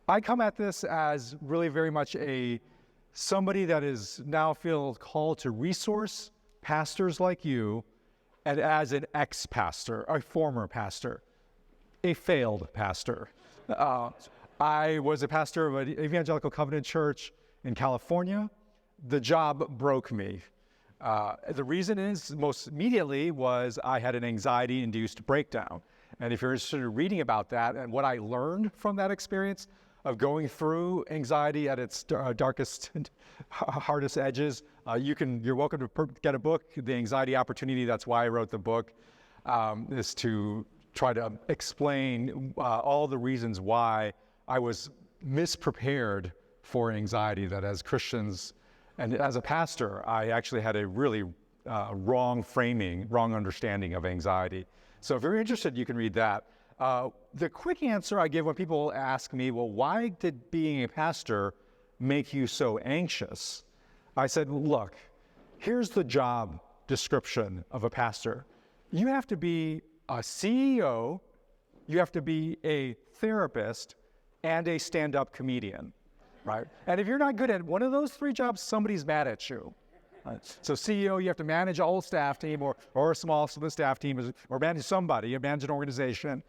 I come at this as really very much somebody that is now feel called to resource pastors like you, and as an ex-pastor, a former pastor, a failed pastor. I was a pastor of an evangelical covenant church in California. The job broke me. The reason is, most immediately, was I had an anxiety-induced breakdown. And if you're interested in reading about that and what I learned from that experience of going through anxiety at its darkest and hardest edges, you're welcome to get a book, The Anxiety Opportunity. That's why I wrote the book, is to try to explain all the reasons why I was misprepared for anxiety, that as Christians and as a pastor, I actually had a really wrong understanding of anxiety. So if you're interested, you can read that. The quick answer I give when people ask me, well, why did being a pastor make you so anxious? I said, look, here's the job description of a pastor. You have to be a CEO, you have to be a therapist, and a stand-up comedian, right? And if you're not good at one of those three jobs, somebody's mad at you. So CEO, you have to manage a whole staff team or a small staff team, or manage somebody, you manage an organization.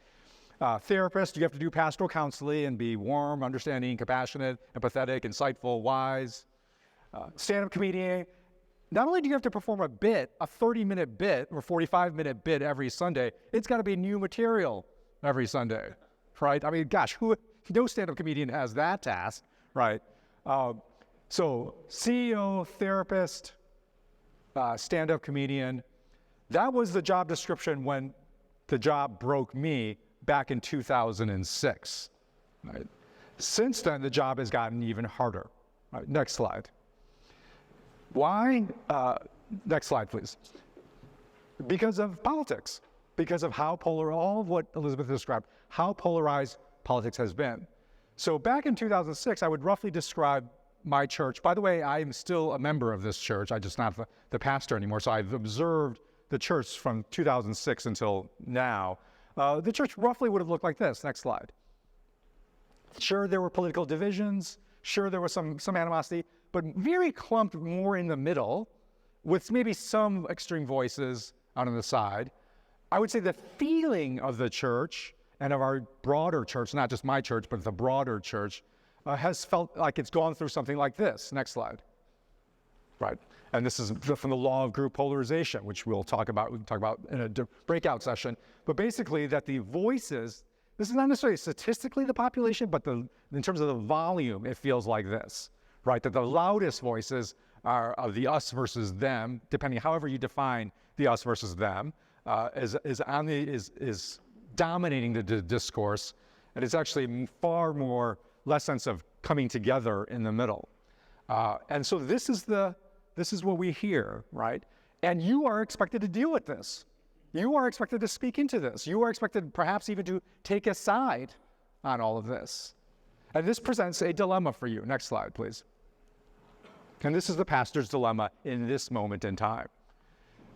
Therapist, you have to do pastoral counseling and be warm, understanding, compassionate, empathetic, insightful, wise. Stand-up comedian, not only do you have to perform a 30-minute bit or 45-minute bit every Sunday, it's got to be new material every Sunday, right? I mean, gosh, no stand-up comedian has that task, right? So CEO, therapist, stand-up comedian, that was the job description when the job broke me back in 2006. Right? Since then, the job has gotten even harder. Right, next slide. Why? Next slide, please. Because of politics. Because of how all of what Elizabeth described, how polarized politics has been. So back in 2006, I would roughly describe my church. By the way, I am still a member of this church. I'm just not the pastor anymore. So I've observed the church from 2006 until now. The church roughly would have looked like this. Next slide. Sure, there were political divisions. Sure, there was some animosity, but very clumped more in the middle with maybe some extreme voices out on the side. I would say the feeling of the church and of our broader church, not just my church, but the broader church, has felt like it's gone through something like this. Next slide. Right. And this is from the law of group polarization, which we'll talk about in a breakout session. But basically that the voices, this is not necessarily statistically the population, but in terms of the volume, it feels like this, right? That the loudest voices are of the us versus them, depending however you define the us versus them, is dominating the discourse, and it's actually less sense of coming together in the middle. And so this is what we hear, right? And you are expected to deal with this. You are expected to speak into this. You are expected perhaps even to take a side on all of this. And this presents a dilemma for you. Next slide, please. And this is the pastor's dilemma in this moment in time,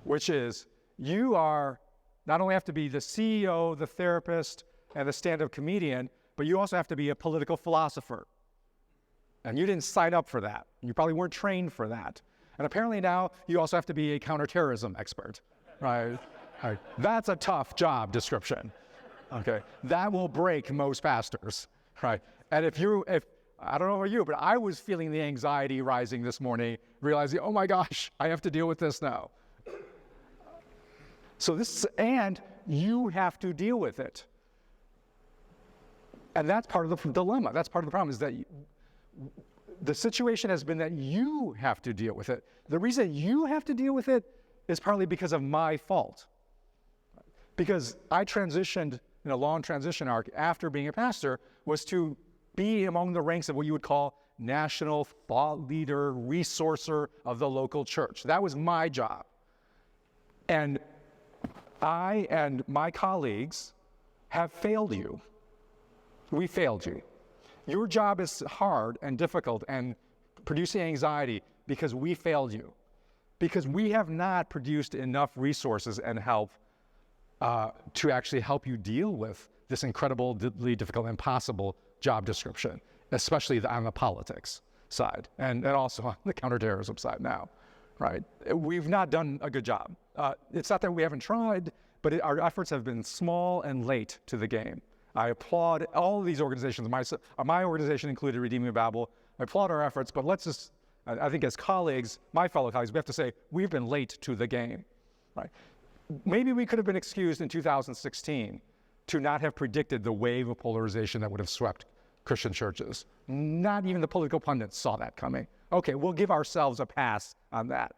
which is you are not only have to be the CEO, the therapist, and the stand-up comedian, but you also have to be a political philosopher. And you didn't sign up for that. You probably weren't trained for that. And apparently now you also have to be a counterterrorism expert, right? Right. That's a tough job description. Okay, that will break most pastors, right? And if I don't know about you, but I was feeling the anxiety rising this morning, realizing, oh my gosh, I have to deal with this now. And you have to deal with it. And that's part of the dilemma. That's part of the problem, is that the situation has been that you have to deal with it. The reason you have to deal with it is partly because of my fault. Because I transitioned in a long transition arc after being a pastor, was to be among the ranks of what you would call national thought leader, resourcer of the local church. That was my job. And I and my colleagues have failed you. We failed you. Your job is hard and difficult and producing anxiety because we failed you. Because we have not produced enough resources and help to actually help you deal with this incredibly difficult, impossible job description, especially on the politics side and also on the counterterrorism side now, right? We've not done a good job. It's not that we haven't tried, but our efforts have been small and late to the game. I applaud all of these organizations, my organization included Redeeming Babel. I applaud our efforts, but let's just, I think as colleagues, my fellow colleagues, we have to say, we've been late to the game, right? Maybe we could have been excused in 2016 to not have predicted the wave of polarization that would have swept Christian churches. Not even the political pundits saw that coming. Okay, we'll give ourselves a pass on that.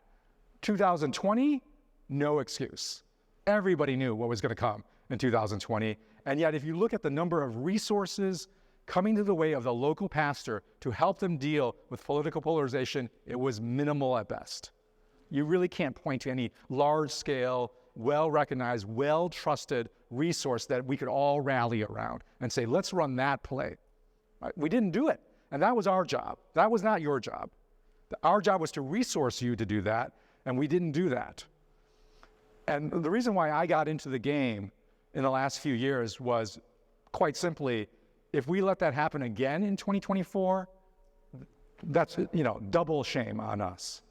2020, no excuse. Everybody knew what was going to come in 2020. And yet, if you look at the number of resources coming to the way of the local pastor to help them deal with political polarization, it was minimal at best. You really can't point to any large-scale, well-recognized, well-trusted resource that we could all rally around and say, let's run that play. Right? We didn't do it, and that was our job. That was not your job. Our job was to resource you to do that, and we didn't do that. And the reason why I got into the game in the last few years was quite simply, if we let that happen again in 2024, that's, double shame on us,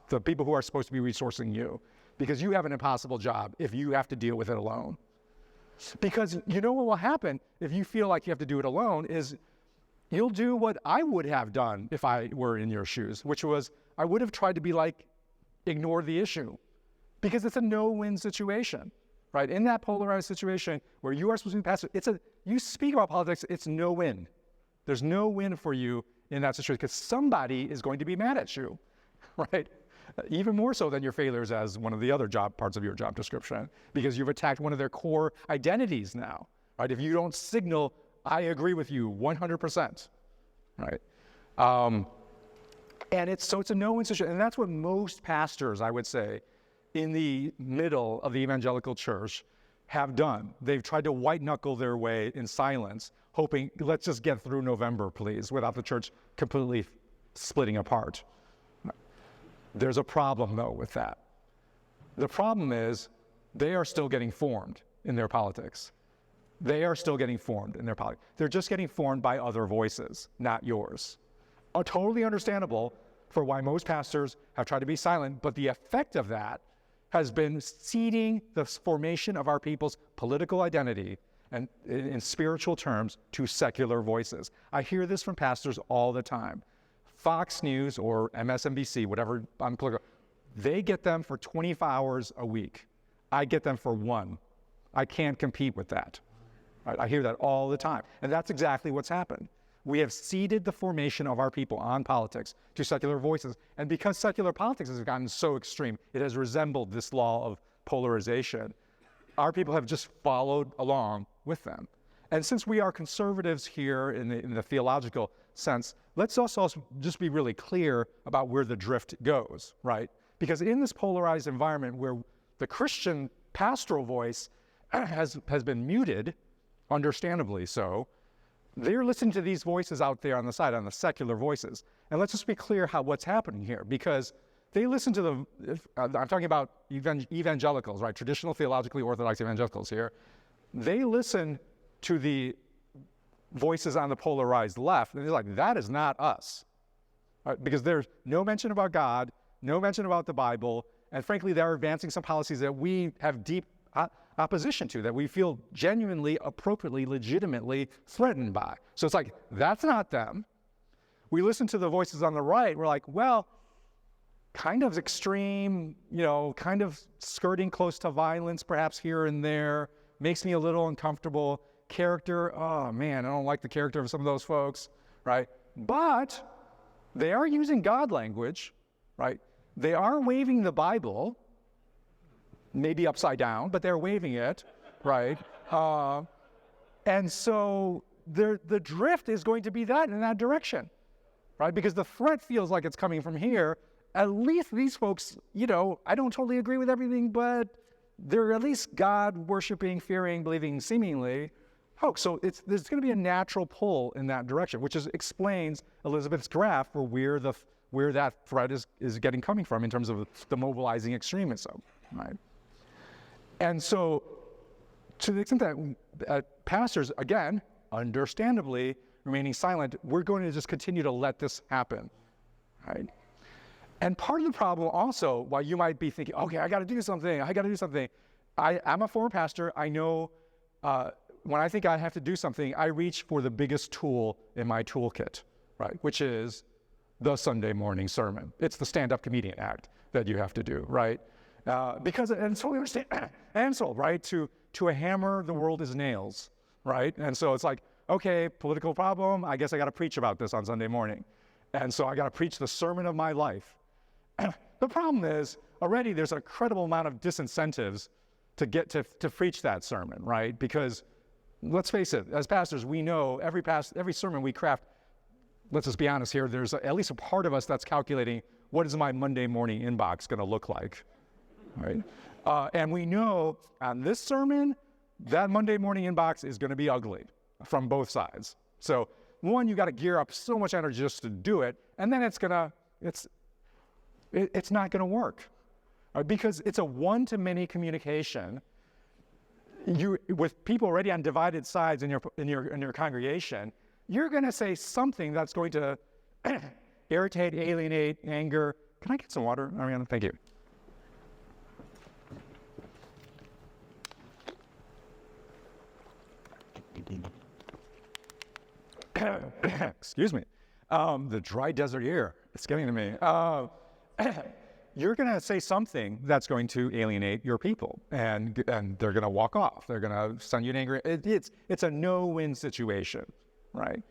the people who are supposed to be resourcing you, because you have an impossible job if you have to deal with it alone. Because you know what will happen if you feel like you have to do it alone is you'll do what I would have done if I were in your shoes, which was I would have tried to be like, ignore the issue, because it's a no-win situation. Right? In that polarized situation where you are supposed to be pastor, you speak about politics, it's no win. There's no win for you in that situation because somebody is going to be mad at you, right? Even more so than your failures as one of the other parts of your job description, because you've attacked one of their core identities now, right? If you don't signal, I agree with you 100%, right? And it's a no-win situation. And that's what most pastors, I would say, in the middle of the evangelical church have done. They've tried to white knuckle their way in silence, hoping, let's just get through November, please, without the church completely splitting apart. There's a problem, though, with that. The problem is they are still getting formed in their politics. They are still getting formed in their politics. They're just getting formed by other voices, not yours. Totally understandable for why most pastors have tried to be silent, but the effect of that has been ceding the formation of our people's political identity and in spiritual terms to secular voices. I hear this from pastors all the time. Fox News or MSNBC, whatever I'm political, they get them for 24 hours a week. I get them for 1. I can't compete with that. I hear that all the time. And that's exactly what's happened. We have ceded the formation of our people on politics to secular voices. And because secular politics has gotten so extreme, it has resembled this law of polarization, our people have just followed along with them. And since we are conservatives here in the theological sense, let's also just be really clear about where the drift goes, right? Because in this polarized environment where the Christian pastoral voice has been muted, understandably so, they're listening to these voices out there on the side, on the secular voices. And let's just be clear what's happening here, because they listen to I'm talking about evangelicals, right? Traditional theologically orthodox evangelicals here. They listen to the voices on the polarized left, and they're like, that is not us. Right? Because there's no mention about God, no mention about the Bible, and frankly, they're advancing some policies that we have deep opposition to, that we feel genuinely, appropriately, legitimately threatened by. So it's like, that's not them. We listen to the voices on the right, we're like, well, kind of extreme, kind of skirting close to violence, perhaps here and there, makes me a little uncomfortable. Character, oh man, I don't like the character of some of those folks, right? But they are using God language, right? They are waving the Bible, maybe upside down, but they're waving it, right? And so the drift is going to be that in that direction, right? Because the threat feels like it's coming from here. At least these folks, I don't totally agree with everything, but they're at least God-worshiping, fearing, believing, seemingly folks. So there's going to be a natural pull in that direction, which explains Elizabeth's graph for where that threat is coming from in terms of the mobilizing extremism, right? And so to the extent that pastors, again, understandably remaining silent, we're going to just continue to let this happen, right? And part of the problem also, while you might be thinking, okay, I got to do something, I'm a former pastor. I know when I think I have to do something, I reach for the biggest tool in my toolkit, right? Which is the Sunday morning sermon. It's the stand-up comedian act that you have to do, right? Because, and so we understand, Ansel, right? To a hammer, the world is nails, right? And so it's like, okay, political problem, I guess I got to preach about this on Sunday morning. And so I got to preach the sermon of my life. The problem is, already there's an incredible amount of disincentives to get to preach that sermon, right? Because let's face it, as pastors, we know every sermon we craft, let's just be honest here, there's at least a part of us that's calculating, what is my Monday morning inbox going to look like, right? And we know on this sermon, that Monday morning inbox is going to be ugly from both sides. So one, you got to gear up so much energy just to do it, and then it's not going to work, right? Because it's a one-to-many communication. With people already on divided sides in your congregation, you're going to say something that's going to irritate, alienate, anger. Can I get some water, Ariana? Thank you. Excuse me. The dry desert air, it's getting to me. You're going to say something that's going to alienate your people, and they're going to walk off. They're going to send you an angry. It's a no-win situation, right?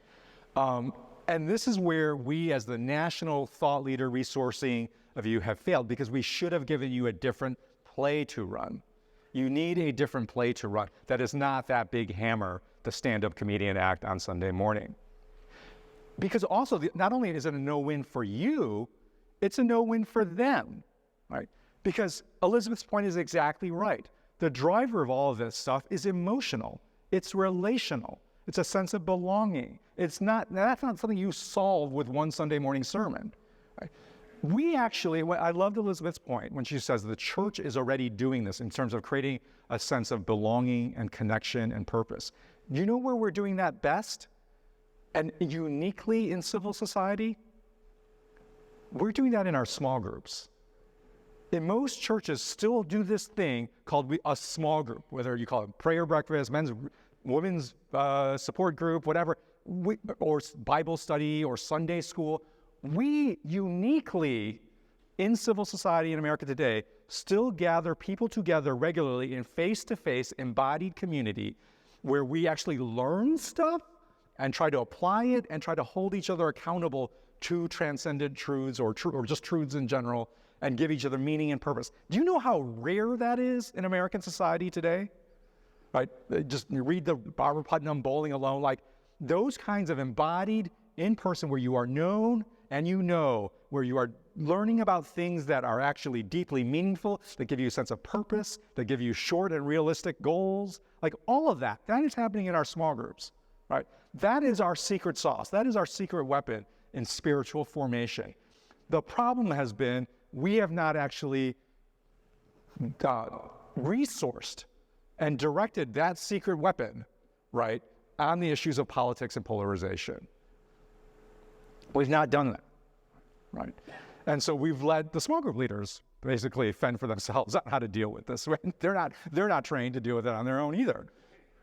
And this is where we, as the national thought leader resourcing of you, have failed, because we should have given you a different play to run. You need a different play to run that is not that big hammer, the stand-up comedian act on Sunday morning. Because also, not only is it a no-win for you, it's a no-win for them, right? Because Elizabeth's point is exactly right. The driver of all of this stuff is emotional. It's relational. It's a sense of belonging. That's not something you solve with one Sunday morning sermon, right? I loved Elizabeth's point when she says the church is already doing this in terms of creating a sense of belonging and connection and purpose. You know where we're doing that best and uniquely in civil society? We're doing that in our small groups. And most churches still do this thing called a small group, whether you call it prayer breakfast, women's support group, whatever, or Bible study or Sunday school. We uniquely, in civil society in America today, still gather people together regularly in face-to-face embodied community where we actually learn stuff and try to apply it and try to hold each other accountable to transcendent truths or just truths in general, and give each other meaning and purpose. Do you know how rare that is in American society today? Right? Just read the Barbara Putnam Bowling Alone, like those kinds of embodied in-person where you are known and you know, where you are learning about things that are actually deeply meaningful, that give you a sense of purpose, that give you short and realistic goals, like all of that is happening in our small groups, right? That is our secret sauce. That is our secret weapon in spiritual formation. The problem has been we have not actually resourced and directed that secret weapon, right, on the issues of politics and polarization. We've not done that, right? And so we've let the small group leaders basically fend for themselves on how to deal with this. They're not trained to deal with it on their own either,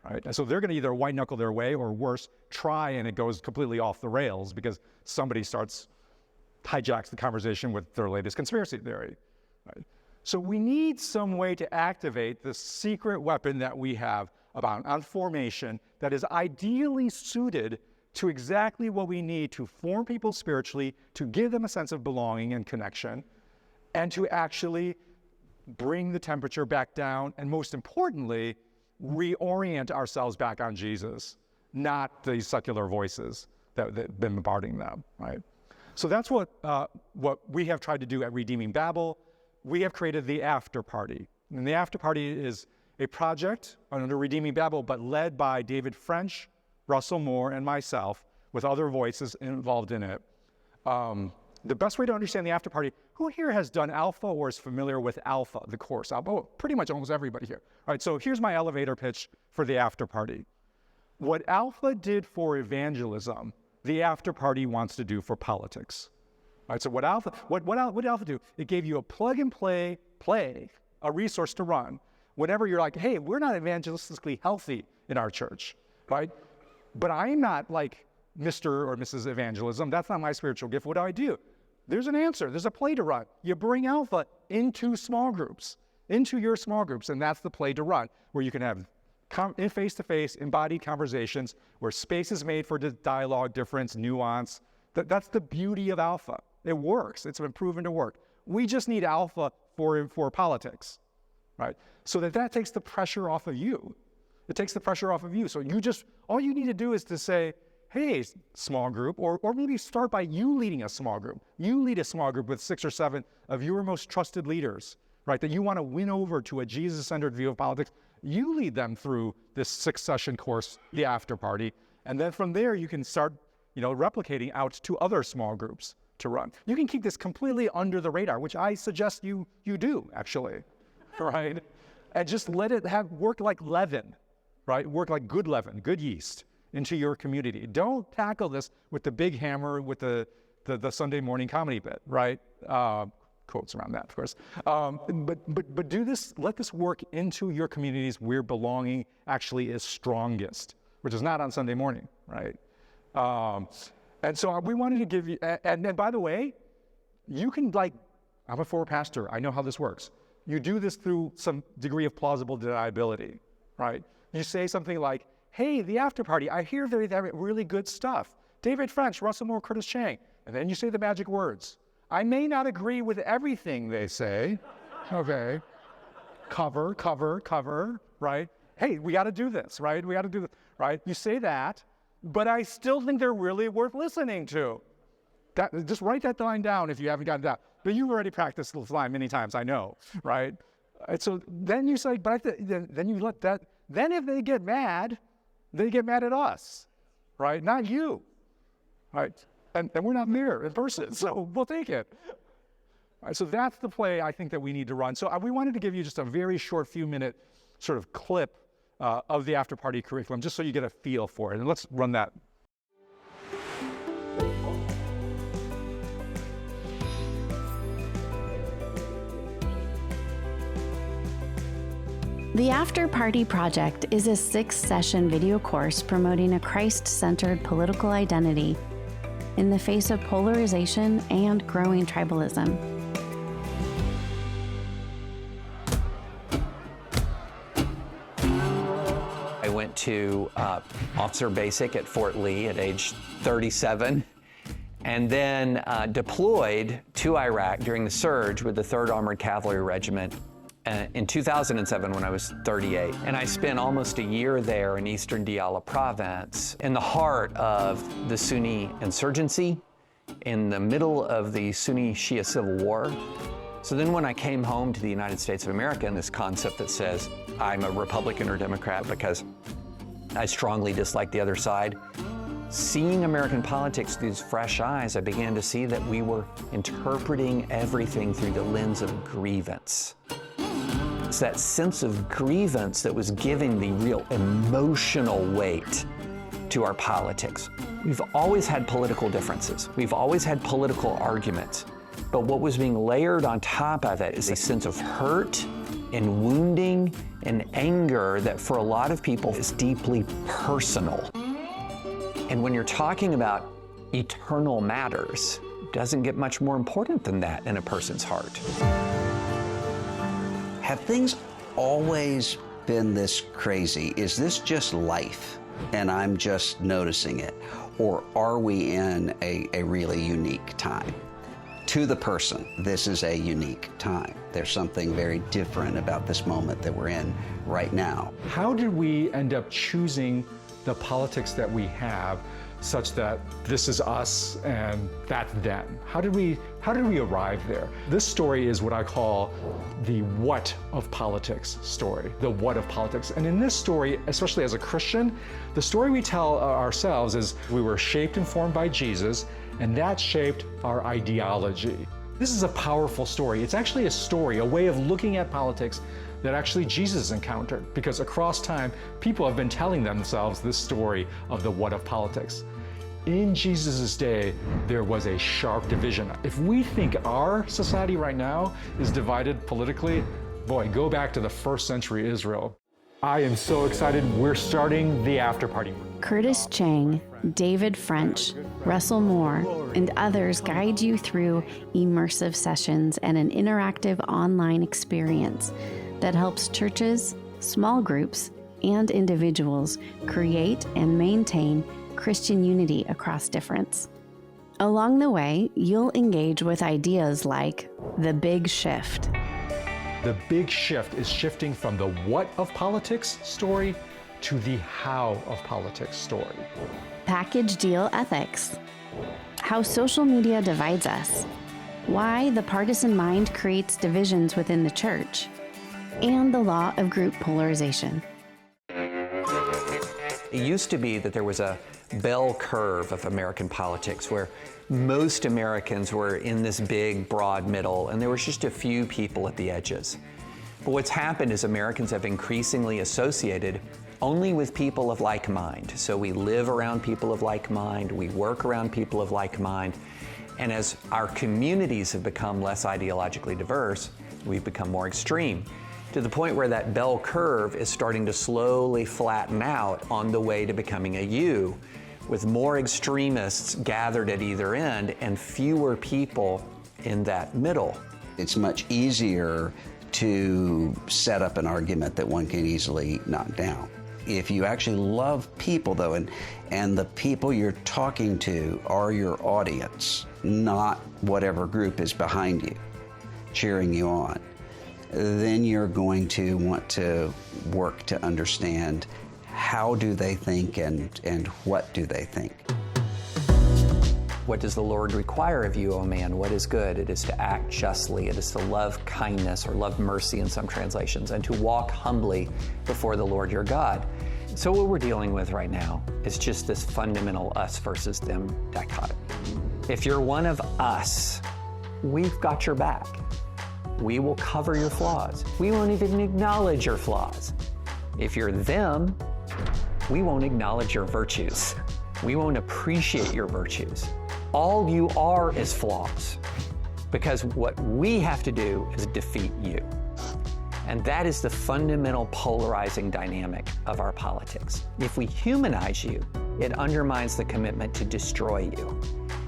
right? And so they're going to either white knuckle their way or worse, try and it goes completely off the rails because somebody hijacks the conversation with their latest conspiracy theory, right? So we need some way to activate the secret weapon that we have on formation that is ideally suited to exactly what we need to form people spiritually, to give them a sense of belonging and connection, and to actually bring the temperature back down, and most importantly, reorient ourselves back on Jesus, not the secular voices that have been bombarding them, right? So that's what we have tried to do at Redeeming Babel. We have created the After Party. And the After Party is a project under Redeeming Babel, but led by David French, Russell Moore, and myself, with other voices involved in it. The best way to understand the After Party, who here has done Alpha or is familiar with Alpha, the course? Pretty much almost everybody here. All right, so here's my elevator pitch for the After Party. What alpha did for evangelism, the after party wants to do for politics. All right, so what did alpha do? It gave you a plug and play, a resource to run whenever you're like, hey, we're not evangelistically healthy in our church, right? But I'm not like Mr. or Mrs. Evangelism. That's not my spiritual gift. What do? There's an answer. There's a play to run. You bring alpha into small groups, into your small groups, and that's the play to run, where you can have face-to-face, embodied conversations, where space is made for dialogue, difference, nuance. That's the beauty of alpha. It works. It's been proven to work. We just need alpha for politics, right? So that takes the pressure off of you. It takes the pressure off of you. So all you need to do is to say, hey, small group, or maybe start by you leading a small group. You lead a small group with 6 or 7 of your most trusted leaders, right? That you want to win over to a Jesus-centered view of politics. You lead them through this 6-session course, the after party. And then from there, you can start, replicating out to other small groups to run. You can keep this completely under the radar, which I suggest you do, actually, right? And just let it work like leaven, right? Work like good leaven, good yeast into your community. Don't tackle this with the big hammer, with the Sunday morning comedy bit, right? Quotes around that, of course. But do this, let this work into your communities where belonging actually is strongest, which is not on Sunday morning, right? And so we wanted to give you, and by the way, you can I'm a former pastor, I know how this works. You do this through some degree of plausible deniability, right? You say something like, hey, the after party, I hear they have really good stuff. David French, Russell Moore, Curtis Chang. And then you say the magic words. I may not agree with everything they say. Okay. Cover, right? Hey, we got to do this, right? We got to do this, right? You say that, but I still think they're really worth listening to. Just write that line down if you haven't gotten it down. But you've already practiced this line many times, I know, right? And so then you say, then you let that, then if they get mad at us, right? Not you, right? And we're not there in person, so we'll take it. All right, so that's the play I think that we need to run. So we wanted to give you just a very short few-minute sort of clip of the after-party curriculum, just so you get a feel for it. And let's run that. The After Party Project is a 6-session video course promoting a Christ-centered political identity in the face of polarization and growing tribalism. I went to Officer Basic at Fort Lee at age 37, and then deployed to Iraq during the surge with the 3rd Armored Cavalry Regiment in 2007 when I was 38. And I spent almost a year there in eastern Diyala province, in the heart of the Sunni insurgency, in the middle of the Sunni-Shia civil war. So then when I came home to the United States of America, and this concept that says I'm a Republican or Democrat because I strongly dislike the other side, seeing American politics through these fresh eyes, I began to see that we were interpreting everything through the lens of grievance. It's that sense of grievance that was giving the real emotional weight to our politics. We've always had political differences. We've always had political arguments. But what was being layered on top of it is a sense of hurt and wounding and anger that for a lot of people is deeply personal. And when you're talking about eternal matters, it doesn't get much more important than that in a person's heart. Have things always been this crazy? Is this just life and I'm just noticing it? Or are we in a really unique time? To the person, this is a unique time. There's something very different about this moment that we're in right now. How did we end up choosing the politics that we have such that this is us and that's them? How did we arrive there? This story is what I call the what of politics story, the what of politics. And in this story, especially as a Christian, the story we tell ourselves is we were shaped and formed by Jesus, and that shaped our ideology. This is a powerful story. It's actually a story, a way of looking at politics that actually Jesus encountered, because across time, people have been telling themselves this story of the what of politics. In Jesus' day, there was a sharp division. If we think our society right now is divided politically, boy, go back to the first century Israel. I am so excited. We're starting the after party. Curtis Chang, David French, Russell Moore, and others guide you through immersive sessions and an interactive online experience that helps churches, small groups, and individuals create and maintain Christian unity across difference. Along the way, you'll engage with ideas like the big shift. The big shift is shifting from the what of politics story to the how of politics story. Package deal ethics. How social media divides us. Why the partisan mind creates divisions within the church. And the law of group polarization. It used to be that there was a bell curve of American politics where most Americans were in this big, broad middle, and there was just a few people at the edges. But what's happened is Americans have increasingly associated only with people of like mind. So we live around people of like mind, we work around people of like mind, and as our communities have become less ideologically diverse, we've become more extreme, to the point where that bell curve is starting to slowly flatten out on the way to becoming a U, with more extremists gathered at either end and fewer people in that middle. It's much easier to set up an argument that one can easily knock down. If you actually love people, though, and the people you're talking to are your audience, not whatever group is behind you, cheering you on, then you're going to want to work to understand how do they think and what do they think. What does the Lord require of you, O man? What is good? It is to act justly. It is to love kindness, or love mercy in some translations, and to walk humbly before the Lord your God. So what we're dealing with right now is just this fundamental us versus them dichotomy. If you're one of us, we've got your back. We will cover your flaws. We won't even acknowledge your flaws. If you're them, we won't acknowledge your virtues. We won't appreciate your virtues. All you are is flaws, because what we have to do is defeat you. And that is the fundamental polarizing dynamic of our politics. If we humanize you, it undermines the commitment to destroy you.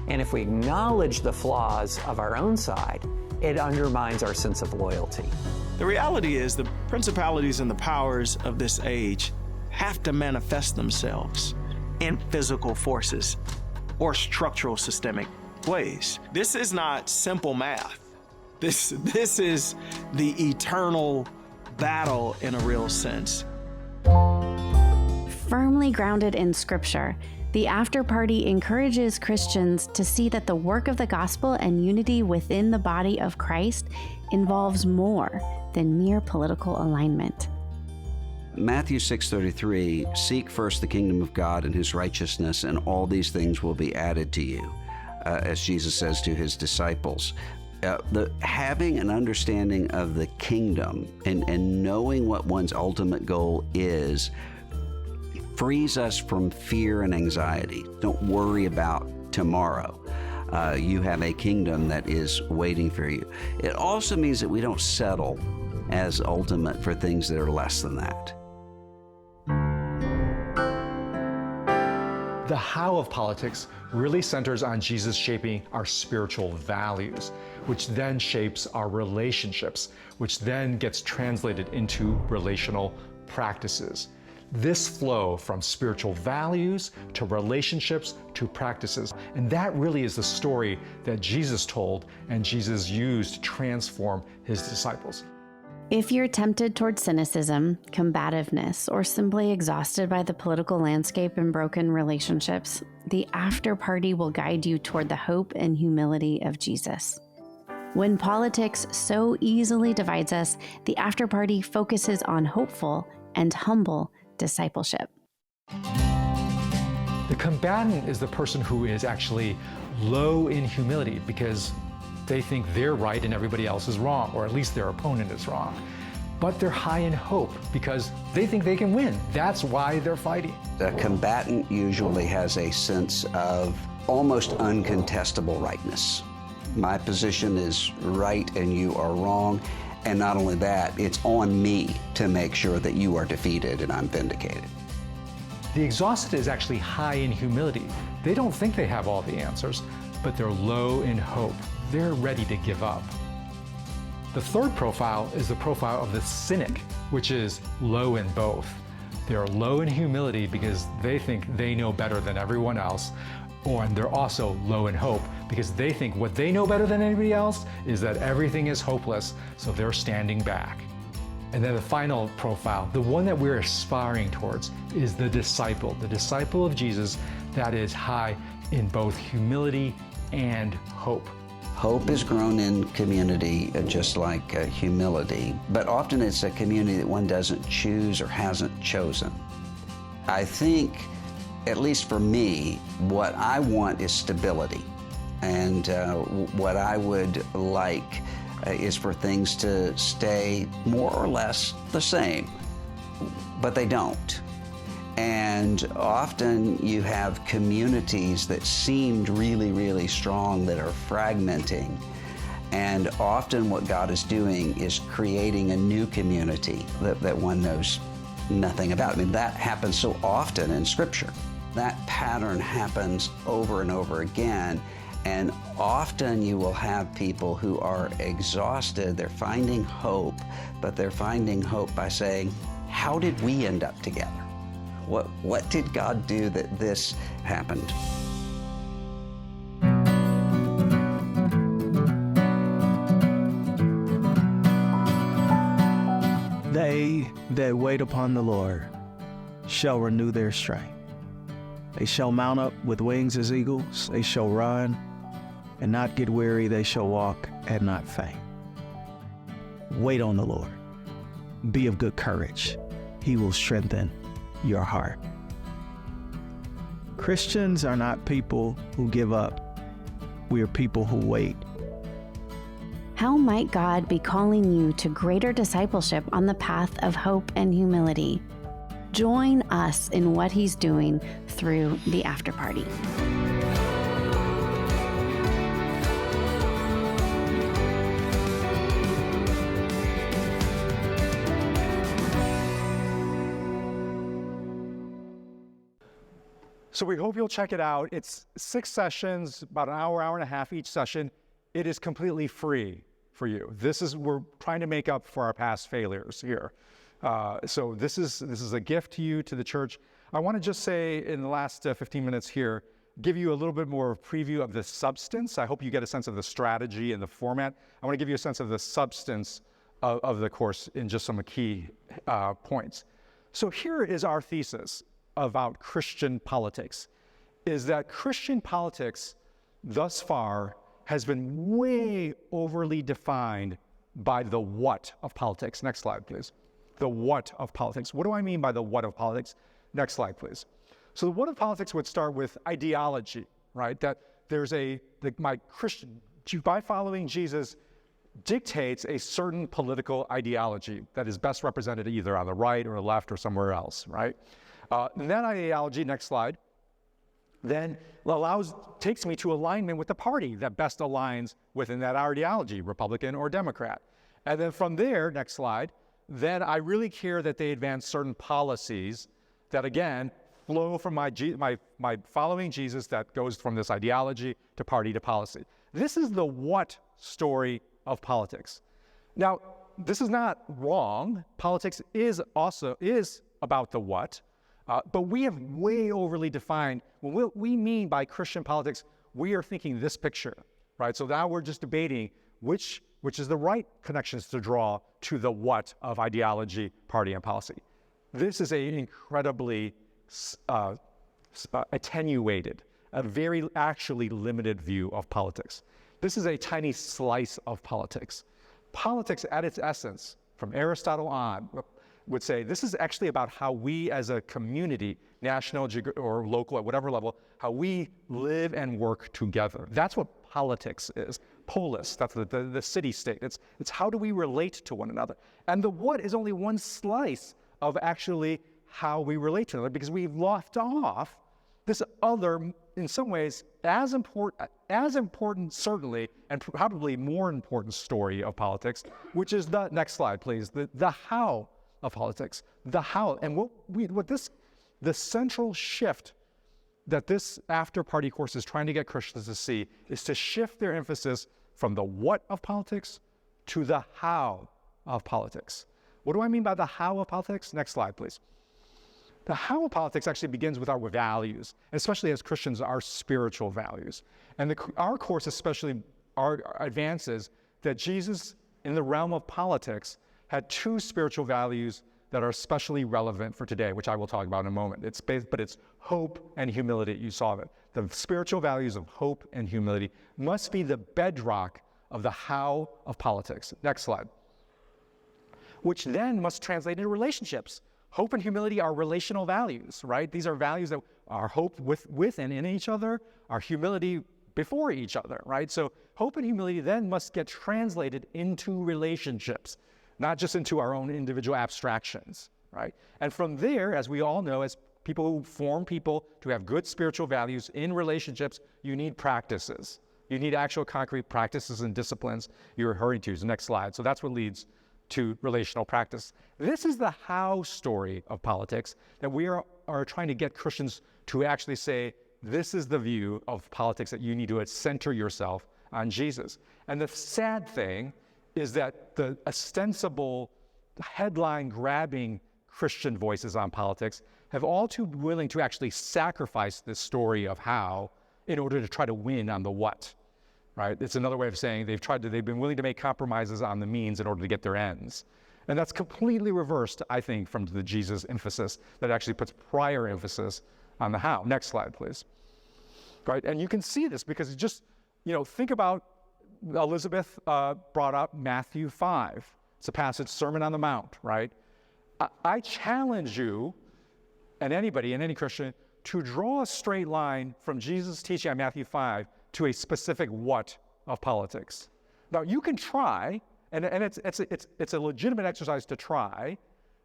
And if we acknowledge the flaws of our own side, it undermines our sense of loyalty. The reality is the principalities and the powers of this age have to manifest themselves in physical forces or structural systemic ways. This is not simple math. This is the eternal battle in a real sense. Firmly grounded in Scripture, the After Party encourages Christians to see that the work of the gospel and unity within the body of Christ involves more than mere political alignment. Matthew 6:33, seek first the kingdom of God and his righteousness, and all these things will be added to you, as Jesus says to his disciples. Having an understanding of the kingdom and knowing what one's ultimate goal is frees us from fear and anxiety. Don't worry about tomorrow. You have a kingdom that is waiting for you. It also means that we don't settle as ultimate for things that are less than that. The how of politics really centers on Jesus shaping our spiritual values, which then shapes our relationships, which then gets translated into relational practices. This flow from spiritual values to relationships to practices. And that really is the story that Jesus told and Jesus used to transform his disciples. If you're tempted toward cynicism, combativeness, or simply exhausted by the political landscape and broken relationships, the After Party will guide you toward the hope and humility of Jesus. When politics so easily divides us, the After Party focuses on hopeful and humble discipleship. The combatant is the person who is actually low in humility because they think they're right and everybody else is wrong, or at least their opponent is wrong. but they're high in hope because they think they can win. That's why they're fighting. A combatant usually has a sense of almost uncontestable rightness. My position is right and you are wrong. And not only that, it's on me to make sure that you are defeated and I'm vindicated. The exhausted is actually high in humility. They don't think they have all the answers, but they're low in hope. They're ready to give up. The third profile is the profile of the cynic, which is low in both. They're low in humility because they think they know better than everyone else, and they're also low in hope because they think what they know better than anybody else is that everything is hopeless, so they're standing back. And then the final profile, the one that we're aspiring towards, is the disciple of Jesus that is high in both humility and hope. Hope is grown in community just like humility, but often it's a community that one doesn't choose or hasn't chosen. I think, at least for me, what I want is stability. And what I would like is for things to stay more or less the same, but they don't. And often you have communities that seemed really, really strong that are fragmenting. And often what God is doing is creating a new community that one knows nothing about. I mean, that happens so often in Scripture. That pattern happens over and over again. And often you will have people who are exhausted. They're finding hope, but they're finding hope by saying, how did we end up together? What did God do that this happened? They that wait upon the Lord shall renew their strength. They shall mount up with wings as eagles. They shall run and not get weary. They shall walk and not faint. Wait on the Lord. Be of good courage. He will strengthen your heart. Christians are not people who give up. We are people who wait. How might God be calling you to greater discipleship on the path of hope and humility? Join us in what He's doing through the after party. So we hope you'll check it out. It's 6 sessions, about an hour, hour and a half each session. It is completely free for you. We're trying to make up for our past failures here. So this is a gift to you, to the church. I want to just say in the last 15 minutes here, give you a little bit more preview of the substance. I hope you get a sense of the strategy and the format. I want to give you a sense of the substance of the course in just some key points. So here is our thesis about Christian politics, is that Christian politics thus far has been way overly defined by the what of politics. Next slide, please. The what of politics. What do I mean by the what of politics? Next slide, please. So the what of politics would start with ideology, right? That there's by following Jesus dictates a certain political ideology that is best represented either on the right or the left or somewhere else, right? And that ideology, next slide, then takes me to alignment with the party that best aligns within that ideology, Republican or Democrat. And then from there, next slide, then I really care that they advance certain policies that, again, flow from my following Jesus that goes from this ideology to party to policy. This is the what story of politics. Now, this is not wrong. Politics is about the what. But we have way overly defined, what we mean by Christian politics, we are thinking this picture, right? So now we're just debating which is the right connections to draw to the what of ideology, party, and policy. This is an incredibly attenuated, a very actually limited view of politics. This is a tiny slice of politics. Politics at its essence, from Aristotle on, would say this is actually about how we as a community, national or local at whatever level, how we live and work together. That's what politics is. Polis, that's the city-state. It's how do we relate to one another. And the what is only one slice of actually how we relate to one another, because we've left off this other, in some ways, as important certainly, and probably more important story of politics, which is the, next slide please, the how of politics. The how, and the central shift that this after-party course is trying to get Christians to see is to shift their emphasis from the what of politics to the how of politics. What do I mean by the how of politics? Next slide, please. The how of politics actually begins with our values, and especially as Christians, our spiritual values. And our course especially advances that Jesus, in the realm of politics, had two spiritual values that are especially relevant for today, which I will talk about in a moment. But it's hope and humility. You saw that. The spiritual values of hope and humility must be the bedrock of the how of politics. Next slide. Which then must translate into relationships. Hope and humility are relational values, right? These are values that are hope with and in each other, our humility before each other, right? So hope and humility then must get translated into relationships, not just into our own individual abstractions, right? And from there, as we all know, as people who form people to have good spiritual values in relationships, you need practices. You need actual concrete practices and disciplines you're referring to. Next slide. So that's what leads to relational practice. This is the how story of politics that we are trying to get Christians to actually say, this is the view of politics that you need to center yourself on Jesus. And the sad thing is that the ostensible headline-grabbing Christian voices on politics have all too willing to actually sacrifice this story of how in order to try to win on the what. Right? It's another way of saying they've been willing to make compromises on the means in order to get their ends. And that's completely reversed, I think, from the Jesus emphasis that actually puts prior emphasis on the how. Next slide, please. Right? And you can see this because it just, think about Elizabeth brought up Matthew 5. It's a passage, Sermon on the Mount, right? I challenge you, and anybody, and any Christian, to draw a straight line from Jesus' teaching on Matthew 5 to a specific what of politics. Now you can try, and it's a legitimate exercise to try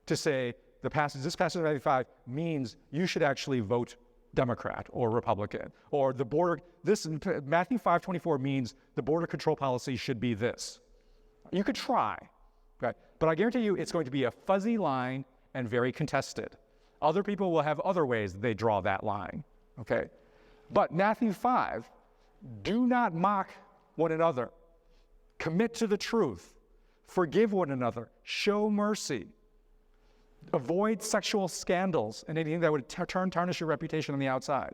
to say this passage of Matthew 5 means you should actually vote Democrat or Republican, or Matthew 5:24 means the border control policy should be this. You could try, okay? But I guarantee you it's going to be a fuzzy line and very contested. Other people will have other ways they draw that line, okay? But Matthew 5, do not mock one another. Commit to the truth. Forgive one another. Show mercy. Avoid sexual scandals and anything that would tarnish your reputation on the outside,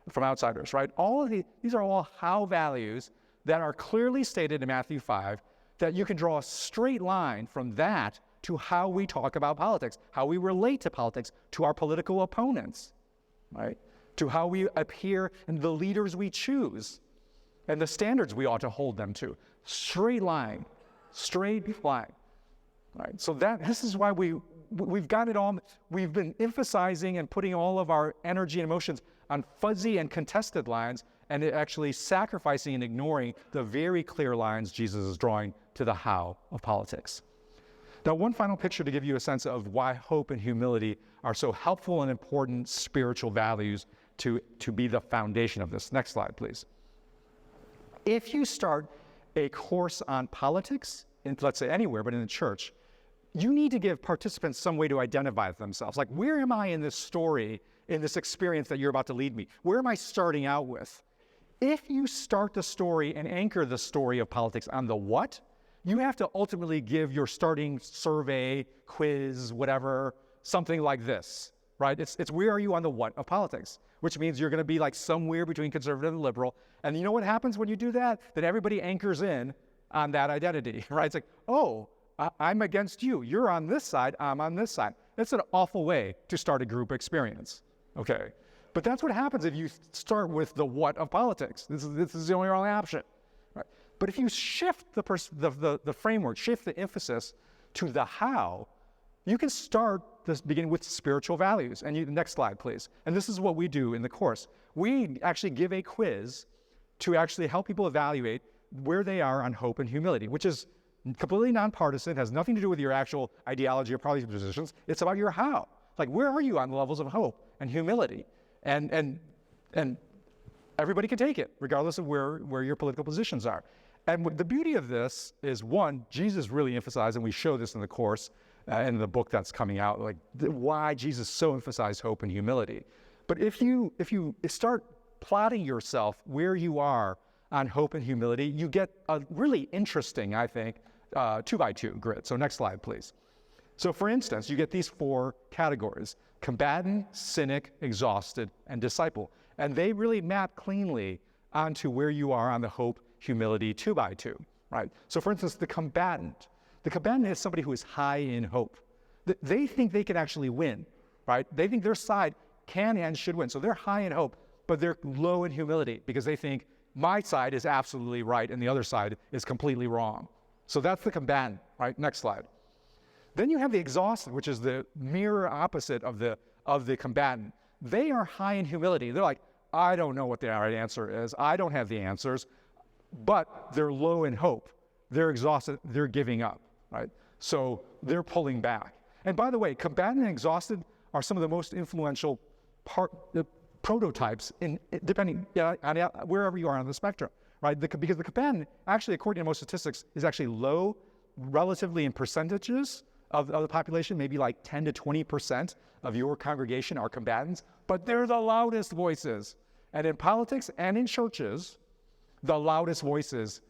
from outsiders, right? All of these are all how values that are clearly stated in Matthew 5 that you can draw a straight line from that to how we talk about politics, how we relate to politics, to our political opponents, right? To how we appear and the leaders we choose and the standards we ought to hold them to. Straight line, right? So this is why we've got it all. We've been emphasizing and putting all of our energy and emotions on fuzzy and contested lines, and actually sacrificing and ignoring the very clear lines Jesus is drawing to the how of politics. Now, one final picture to give you a sense of why hope and humility are so helpful and important spiritual values to be the foundation of this. Next slide, please. If you start a course on politics, let's say anywhere, but in the church, you need to give participants some way to identify themselves. Like, where am I in this story, in this experience that you're about to lead me? Where am I starting out with? If you start the story and anchor the story of politics on the what, you have to ultimately give your starting survey, quiz, whatever, something like this, right? It's where are you on the what of politics, which means you're going to be like somewhere between conservative and liberal. And you know what happens when you do that? Then everybody anchors in on that identity, right? It's like, oh, I'm against you. You're on this side, I'm on this side. That's an awful way to start a group experience, okay? But that's what happens if you start with the what of politics. This is the only option, right? But if you shift the framework, shift the emphasis to the how, you can begin with spiritual values. And next slide, please. And this is what we do in the course. We actually give a quiz to actually help people evaluate where they are on hope and humility, which is completely nonpartisan, has nothing to do with your actual ideology or policy positions. It's about your how. Like, where are you on the levels of hope and humility? And everybody can take it, regardless of where your political positions are. And the beauty of this is, one, Jesus really emphasized, and we show this in the course, in the book that's coming out, like why Jesus so emphasized hope and humility. But if you start plotting yourself where you are on hope and humility, you get a really interesting, I think, 2x2 grid. So next slide, please. So for instance, you get these 4 categories: combatant, cynic, exhausted, and disciple. And they really map cleanly onto where you are on the hope, humility 2x2, right? So for instance, the combatant is somebody who is high in hope. They think they can actually win, right? They think their side can and should win. So they're high in hope, but they're low in humility because they think my side is absolutely right and the other side is completely wrong. So that's the combatant, right? Next slide. Then you have the exhausted, which is the mirror opposite of the combatant. They are high in humility. They're like, I don't know what the right answer is. I don't have the answers, but they're low in hope. They're exhausted. They're giving up, right? So they're pulling back. And by the way, combatant and exhausted are some of the most influential prototypes depending on wherever you are on the spectrum, right? Because the combatant, actually, according to most statistics, is actually low relatively in percentages of the population. Maybe like 10 to 20% of your congregation are combatants, but they're the loudest voices. And in politics and in churches, the loudest voices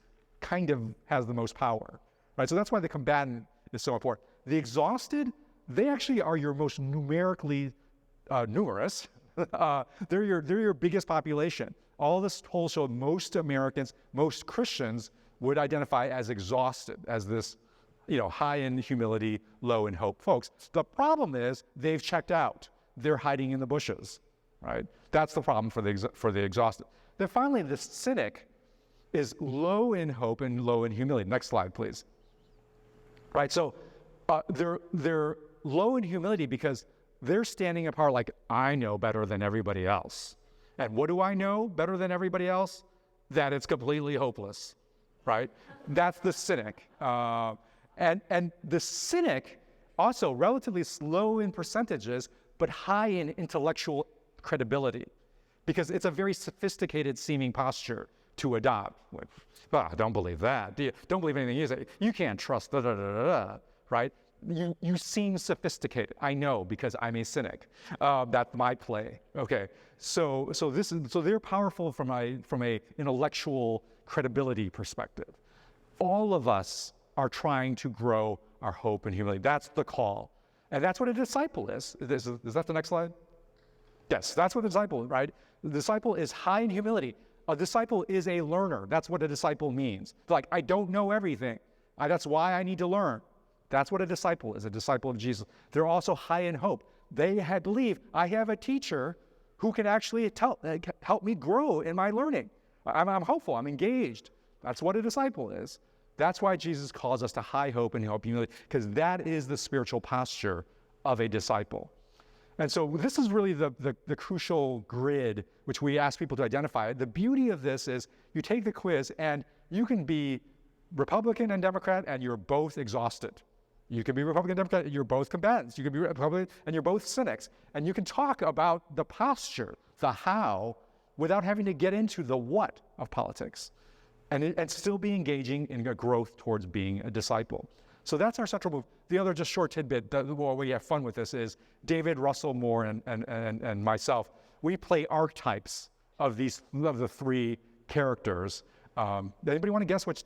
kind of has the most power, right? So that's why the combatant is so important. The exhausted, they actually are your most numerically numerous. They're your biggest population. All this poll showed most Americans, most Christians would identify as exhausted, as this, high in humility, low in hope folks. The problem is they've checked out. They're hiding in the bushes, right? That's the problem for the exhausted. Then finally, the cynic is low in hope and low in humility. Next slide, please. Right, so they're low in humility because they're standing apart like, I know better than everybody else. And what do I know better than everybody else? That it's completely hopeless, right? That's the cynic. And the cynic, also relatively slow in percentages, but high in intellectual credibility, because it's a very sophisticated seeming posture to adopt. Don't believe that. Don't believe anything you say. You can't trust right? You seem sophisticated. I know because I'm a cynic. That's my play. Okay. So they're powerful from a intellectual credibility perspective. All of us are trying to grow our hope and humility. That's the call. And that's what a disciple is. Is that the next slide? Yes, that's what a disciple is, right? The disciple is high in humility. A disciple is a learner. That's what a disciple means. Like, I don't know everything. That's why I need to learn. That's what a disciple is, a disciple of Jesus. They're also high in hope. They believe, I have a teacher who can actually help me grow in my learning. I'm hopeful, I'm engaged. That's what a disciple is. That's why Jesus calls us to high hope and humility, because that is the spiritual posture of a disciple. And so this is really the crucial grid which we ask people to identify. The beauty of this is you take the quiz and you can be Republican and Democrat and you're both exhausted. You can be Republican and Democrat and you're both combatants. You can be Republican and you're both cynics. And you can talk about the posture, the how, without having to get into the what of politics. And still be engaging in a growth towards being a disciple. So that's our central move. The other just short tidbit, while we have fun with this, is David, Russell Moore, and myself, we play archetypes of the 3 characters. Anybody want to guess which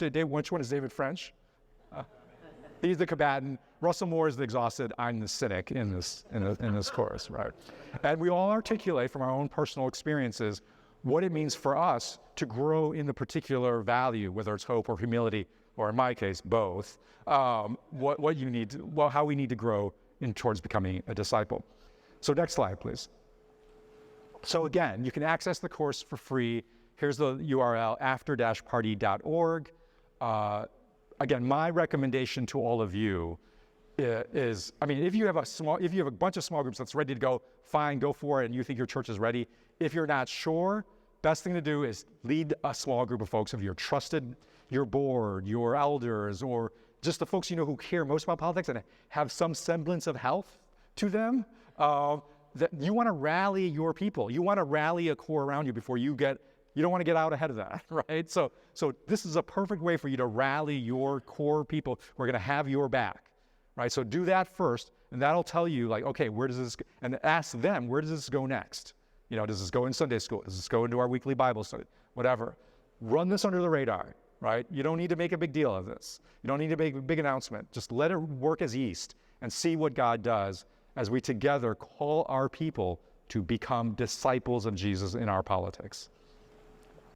one is David French? He's the combatant. Russell Moore is the exhausted. I'm the cynic in this course, right? And we all articulate from our own personal experiences what it means for us to grow in the particular value, whether it's hope or humility, or in my case, both. How we need to grow towards becoming a disciple. So next slide, please. So again, you can access the course for free. Here's the URL, after-party.org. Again, my recommendation to all of you is, if you have a bunch of small groups that's ready to go, fine, go for it, and you think your church is ready. If you're not sure, best thing to do is lead a small group of folks of your trusted, your board, your elders, or just the folks you know who care most about politics and have some semblance of health to them. That you want to rally your people. You want to rally a core around you before you don't want to get out ahead of that, right? So this is a perfect way for you to rally your core people who are going to have your back, right? So do that first, and that'll tell you, like, okay, where does this, and ask them, where does this go next? You know, does this go in Sunday school? Does this go into our weekly Bible study? Whatever. Run this under the radar, right? You don't need to make a big deal of this. You don't need to make a big announcement. Just let it work as yeast and see what God does as we together call our people to become disciples of Jesus in our politics.